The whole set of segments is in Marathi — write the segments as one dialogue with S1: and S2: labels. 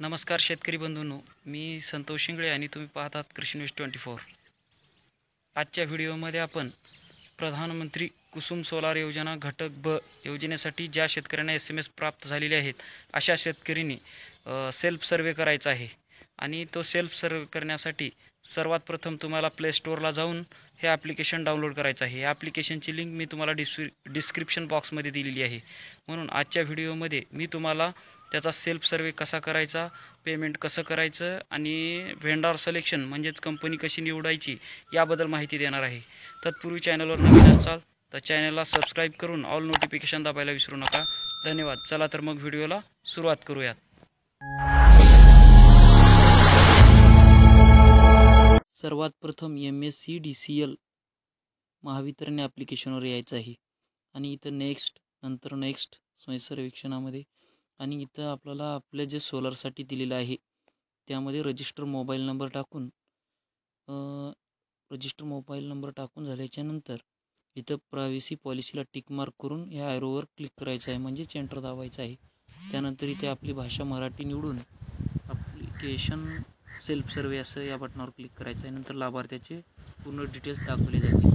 S1: नमस्कार शेतकरी बंधूंनो, मी संतोष शिंगळे आणि तुम्ही पाहतात कृषी न्यूज 24। आजच्या व्हिडिओमध्ये आपण प्रधानमंत्री कुसुम सोलार योजना घटक ब योजनेसाठी ज्या शेतकऱ्यांना SMS प्राप्त झालेले आहेत अशा शेतकऱ्यांनी सेल्फ सर्वे करायचा आहे। आणि तो सेल्फ सर्वे करण्यासाठी सर्वात प्रथम तुम्हाला प्ले स्टोअरला जाऊन हे ॲप्लिकेशन डाउनलोड करायचं आहे। या ॲप्लिकेशनची लिंक मी तुम्हाला डिस्क्रिप्शन बॉक्समध्ये दिलेली आहे। म्हणून आजच्या व्हिडिओमध्ये मी तुम्हाला त्याचा सेल्फ सर्वे कसा करायचा, पेमेंट कसं करायचं आणि व्हेंडर सिलेक्शन म्हणजेच कंपनी कशी निवडायची याबद्दल माहिती देणार आहे। तत्पूर्वी चॅनलवर नवीन असाल तर चॅनलला सबस्क्राईब करून ऑल नोटिफिकेशन दाबायला विसरू नका। धन्यवाद। चला तर मग व्हिडिओला सुरुवात करूयात। सर्वात प्रथम MSCDCL महावितरण ॲप्लिकेशनवर यायचं आहे आणि इथं नंतर नेक्स्ट स्वयं सर्वेक्षणामध्ये आणि इथं आपल्याला आपल्या जे सोलरसाठी दिलेलं आहे त्यामध्ये रजिस्टर मोबाईल नंबर टाकून झाल्याच्यानंतर इथं प्रायव्हसी पॉलिसीला टिक मार्क करून ह्या ॲरोवर क्लिक करायचं आहे, म्हणजेच एंटर दाबायचं आहे। त्यानंतर इथे आपली भाषा मराठी निवडून ॲप्लिकेशन सेल्फ सर्वे असं या बटनावर क्लिक करायचं आहे। नंतर लाभार्थ्याचे पूर्ण डिटेल्स दाखवले जातील।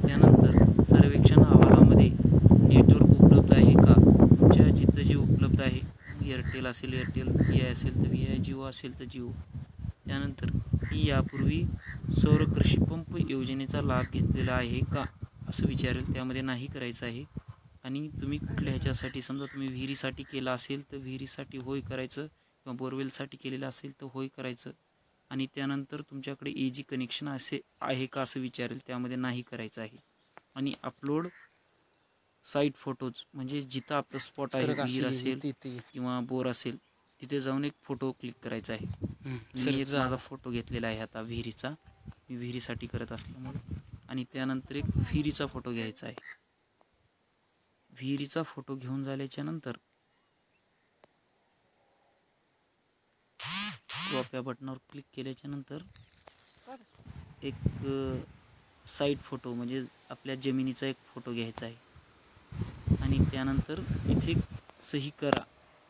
S1: त्यानंतर सर्वेक्षण अहवालामध्ये नेटवर्क उपलब्ध आहे का, तुमच्या जिथं जे उपलब्ध आहे, एअरटेल असेल एअरटेल, VI असेल तर VI, जिओ असेल तर जिओ। त्यानंतर ही यापूर्वी सौर कृषी पंप योजनेचा लाभ घेतलेला आहे का असं विचारेल, त्यामध्ये नाही करायचं आहे। आणि तुम्ही कुठल्या ह्याच्यासाठी, समजा तुम्ही विहिरीसाठी केला असेल तर विहिरीसाठी होय करायचं, किंवा बोरवेलसाठी केलेलं असेल तर होय करायचं। आणि त्यानंतर तुमच्याकडे AG कनेक्शन असे आहे का असं विचारेल, त्यामध्ये नाही करायचं आहे। आणि अपलोड साईट फोटोज म्हणजे जिथं आपलं स्पॉट आहे, विहीर असेल किंवा बोर असेल तिथे जाऊन एक फोटो क्लिक करायचा आहे। मी एक माझा फोटो घेतलेला आहे आता विहिरीचा, मी विहिरीसाठी करत असल्यामुळे। आणि त्यानंतर एक विहिरीचा फोटो घ्यायचा आहे। विहिरीचा फोटो घेऊन झाल्याच्या नंतर क्रॉप या बटनावर क्लिक केल्याच्या नंतर एक साईड फोटो म्हणजे आपल्या जमिनीचा एक फोटो घ्यायचा आहे। आणि त्यानंतर इथे सही करा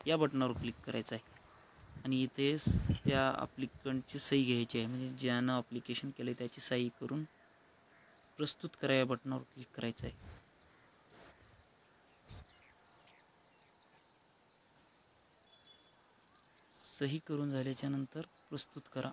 S1: या बटनावर क्लिक करायचं आहे। आणि इथे त्या ॲप्लिकंटची सही घ्यायची आहे, म्हणजे ज्यानं ॲप्लिकेशन केलं त्याची सही करून प्रस्तुत करा या बटनावर क्लिक करायचं आहे। सही करून झाल्याच्या नंतर प्रस्तुत करा।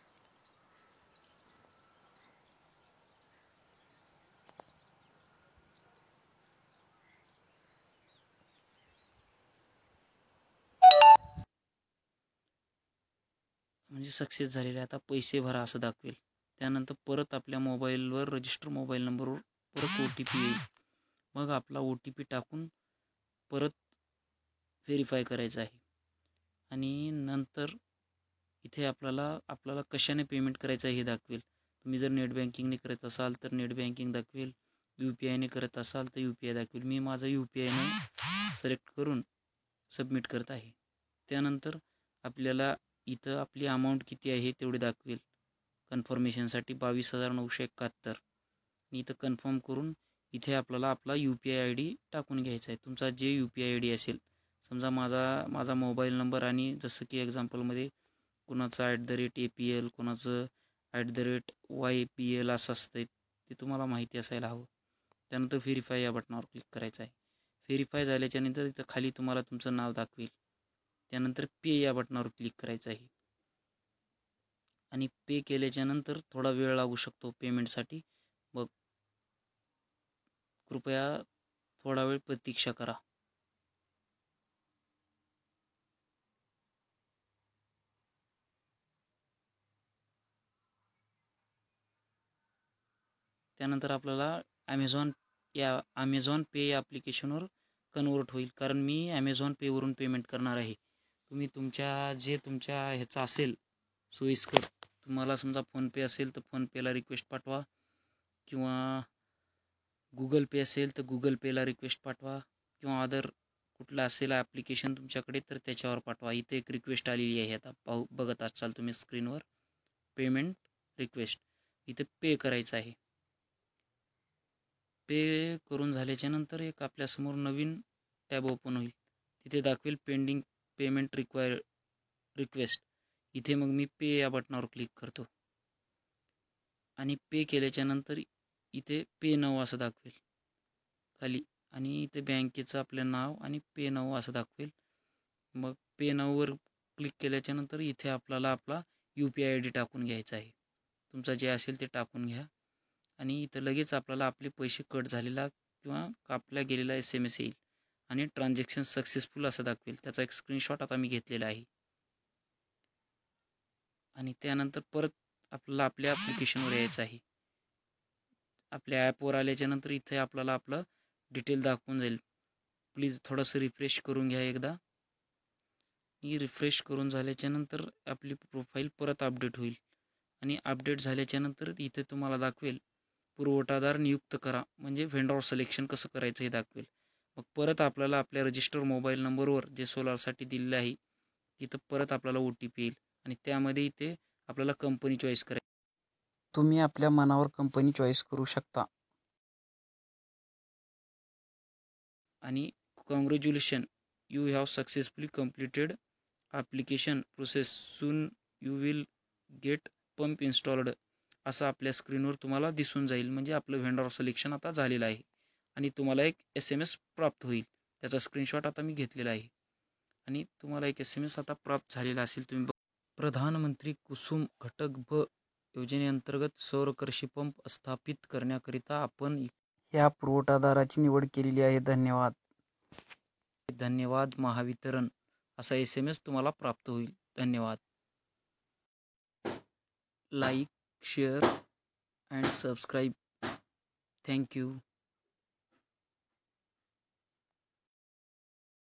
S1: म्हणजे सक्सेस झालेले, आता पैसे भरा असं दाखवेल। त्यानंतर परत आपल्या मोबाईलवर रजिस्टर मोबाईल नंबरवर परत OTP येईल। मग आपला OTP टाकून परत व्हेरीफाय करायचं आहे। आणि नंतर इथे आपल्याला कशाने पेमेंट करायचं आहे हे दाखवेल। तुम्ही जर नेट बँकिंगने करत असाल तर नेट बँकिंग दाखवेल, UPIने करत असाल तर UPI दाखवेल। मी माझा UPIने सिलेक्ट करून सबमिट करत आहे। त्यानंतर आपल्याला इथं आपली अमाऊंट किती आहे तेवढे दाखवेल। कन्फर्मेशनसाठी 22,971। इथं कन्फर्म करून इथे आपल्याला आपला UPI ID टाकून घ्यायचा आहे। तुमचा जे UPI ID असेल, समजा माझा मोबाईल नंबर आणि जसं की एक्झाम्पलमध्ये कोणाचं @APL, कोणाचं @YPL असं असतं, ते तुम्हाला माहिती असायला हवं। त्यानंतर व्हेरीफाय या बटनावर क्लिक करायचं आहे। व्हेरीफाय झाल्याच्यानंतर इथं खाली तुम्हाला तुमचं नाव दाखवेल। त्यानंतर पे या बटनावर क्लिक करायचं आहे। आणि पे केल्याच्यानंतर थोडा वेळ लागू शकतो पेमेंटसाठी, मग कृपया थोडा वेळ प्रतीक्षा करा। त्यानंतर आपल्याला अमेझॉन पे या ॲप्लिकेशनवर कन्वर्ट होईल, कारण मी ॲमेझॉन पेवरून पेमेंट करणार आहे। तुम्ही तुमच्या ह्याचा असेल सोयीस्कर, तुम्हाला समजा फोनपे असेल तर फोनपेला रिक्वेस्ट पाठवा, किंवा गुगल पे असेल तर गुगल पेला रिक्वेस्ट पाठवा, किंवा अदर कुठलं असेल ॲप्लिकेशन तुमच्याकडे तर त्याच्यावर पाठवा। इथे एक रिक्वेस्ट आलेली आहे, आता बघत असाल तुम्ही स्क्रीनवर, पेमेंट रिक्वेस्ट। इथे पे करायचं आहे। पे करून झाल्याच्या नंतर एक आपल्यासमोर नवीन टॅब ओपन होईल, तिथे दाखवेल पेंडिंग पेमेंट रिक्वेस्ट। इथे मग मी पे या बटनावर क्लिक करतो आणि पे केल्याच्यानंतर इथे पे नाव असं दाखवेल खाली आणि इथे बँकेचं आपलं नाव आणि पे नाव असं दाखवेल. मग पे नाववर क्लिक केल्याच्यानंतर इथे आपल्याला आपला UPI ID टाकून घ्यायचा आहे. तुमचा जे असेल ते टाकून घ्या आणि इथं लगेच आपल्याला आपले पैसे कट झालेला किंवा कापला गेलेला SMS येईल आणि ट्रान्झॅक्शन सक्सेसफुल असं दाखवेल. त्याचा एक स्क्रीनशॉट आता मी घेतलेला आहे. आणि त्यानंतर परत आपल्याला आपल्या ॲप्लिकेशनवर यायचं आहे. आपल्या ॲपवर आल्याच्यानंतर इथे आपल्याला आपलं डिटेल दाखवून जाईल. प्लीज थोडंसं रिफ्रेश करून घ्या एकदा. ही रिफ्रेश करून झाल्याच्यानंतर आपली प्रोफाईल परत अपडेट होईल आणि अपडेट झाल्याच्यानंतर इथे तुम्हाला दाखवेल पुरवठादार नियुक्त करा, म्हणजे व्हेंडॉर सिलेक्शन कसं करायचं हे दाखवेल. मग परत आपल्याला आपल्या रजिस्टर मोबाईल नंबरवर जे सोलारसाठी दिलेलं आहे तिथं परत आपल्याला OTP येईल आणि त्यामध्ये इथे आपल्याला कंपनी चॉईस करायची. तुम्ही आपल्या मनावर कंपनी चॉईस करू शकता. आणि congratulation, you have successfully completed application process, soon you will get pump installed असं आपल्या स्क्रीनवर तुम्हाला दिसून जाईल. म्हणजे आपलं व्हेंडॉर सिलेक्शन आता झालेलं आहे आणि तुम्हाला एक SMS प्राप्त होईल. त्याचा स्क्रीनशॉट आता मी घेतलेला आहे आणि तुम्हाला एक SMS आता प्राप्त झालेला असेल. तुम्ही प्रधानमंत्री कुसुम घटक ब योजनेअंतर्गत सौर कृषी पंप स्थापित करण्याकरिता आपण ह्या पुरवठादाराची निवड केलेली आहे. धन्यवाद. धन्यवाद महावितरण असा SMS तुम्हाला प्राप्त होईल. धन्यवाद. Like, share and subscribe. Thank you.